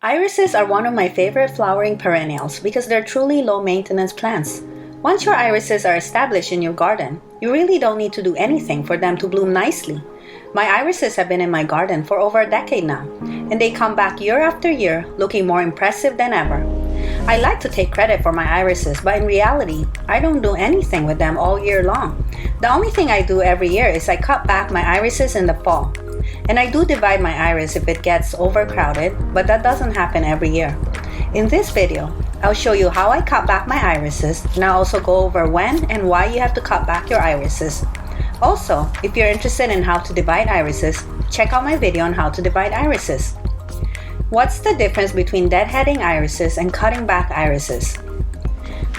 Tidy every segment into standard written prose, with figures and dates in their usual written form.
Irises are one of my favorite flowering perennials because they're truly low-maintenance plants. Once your irises are established in your garden, you really don't need to do anything for them to bloom nicely. My irises have been in my garden for over a decade now, and they come back year after year looking more impressive than ever. I like to take credit for my irises, but in reality, I don't do anything with them all year long. The only thing I do every year is I cut back my irises in the fall. And I do divide my iris if it gets overcrowded, but that doesn't happen every year. In this video, I'll show you how I cut back my irises, and I'll also go over when and why you have to cut back your irises. Also, if you're interested in how to divide irises, check out my video on how to divide irises. What's the difference between deadheading irises and cutting back irises?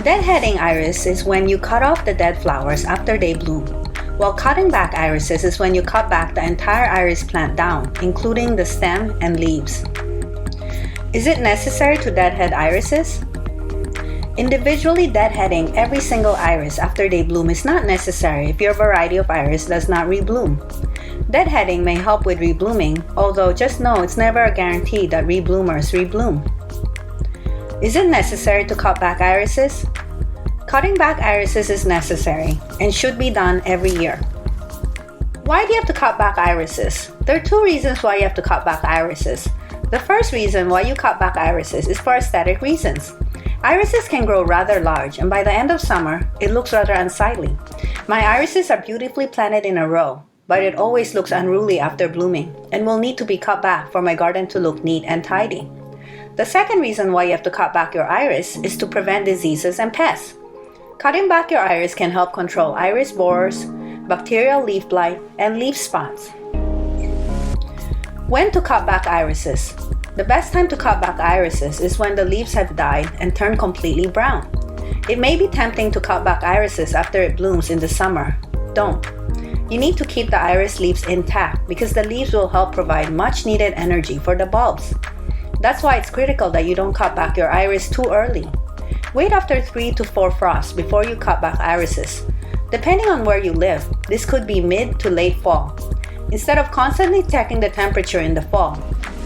Deadheading iris is when you cut off the dead flowers after they bloom, while cutting back irises is when you cut back the entire iris plant down, including the stem and leaves. Is it necessary to deadhead irises? Individually deadheading every single iris after they bloom is not necessary if your variety of iris does not rebloom. Deadheading may help with reblooming, although just know it's never a guarantee that rebloomers rebloom. Is it necessary to cut back irises? Cutting back irises is necessary and should be done every year. Why do you have to cut back irises? There are two reasons why you have to cut back irises. The first reason why you cut back irises is for aesthetic reasons. Irises can grow rather large, and by the end of summer, it looks rather unsightly. My irises are beautifully planted in a row, but it always looks unruly after blooming and will need to be cut back for my garden to look neat and tidy. The second reason why you have to cut back your iris is to prevent diseases and pests. Cutting back your iris can help control iris borers, bacterial leaf blight, and leaf spots. When to cut back irises? The best time to cut back irises is when the leaves have died and turned completely brown. It may be tempting to cut back irises after it blooms in the summer. Don't. You need to keep the iris leaves intact because the leaves will help provide much needed energy for the bulbs. That's why it's critical that you don't cut back your iris too early. Wait after 3 to 4 frosts before you cut back irises. Depending on where you live, this could be mid to late fall. Instead of constantly checking the temperature in the fall,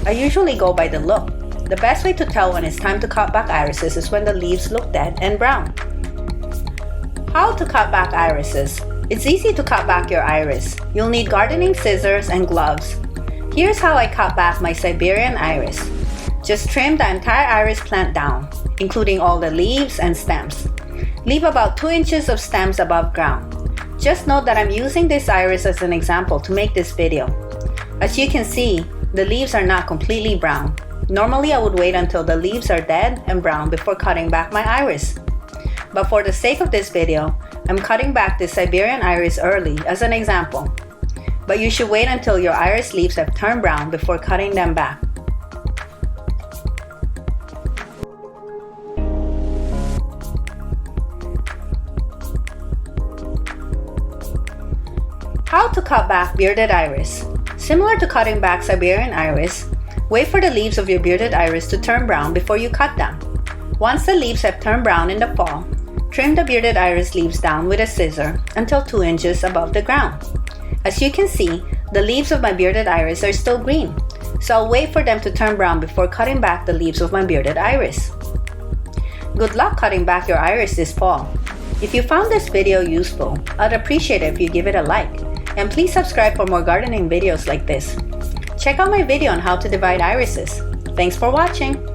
I usually go by the look. The best way to tell when it's time to cut back irises is when the leaves look dead and brown. How to cut back irises? It's easy to cut back your iris. You'll need gardening scissors and gloves. Here's how I cut back my Siberian iris. Just trim the entire iris plant down, including all the leaves and stems. Leave about 2 inches of stems above ground. Just note that I'm using this iris as an example to make this video. As you can see, the leaves are not completely brown. Normally I would wait until the leaves are dead and brown before cutting back my iris. But for the sake of this video, I'm cutting back this Siberian iris early as an example. But you should wait until your iris leaves have turned brown before cutting them back. How to cut back bearded iris? Similar to cutting back Siberian iris, wait for the leaves of your bearded iris to turn brown before you cut them. Once the leaves have turned brown in the fall, trim the bearded iris leaves down with a scissor until 2 inches above the ground. As you can see, the leaves of my bearded iris are still green, so I'll wait for them to turn brown before cutting back the leaves of my bearded iris. Good luck cutting back your iris this fall. If you found this video useful, I'd appreciate it if you give it a like. And please subscribe for more gardening videos like this. Check out my video on how to divide irises. Thanks for watching!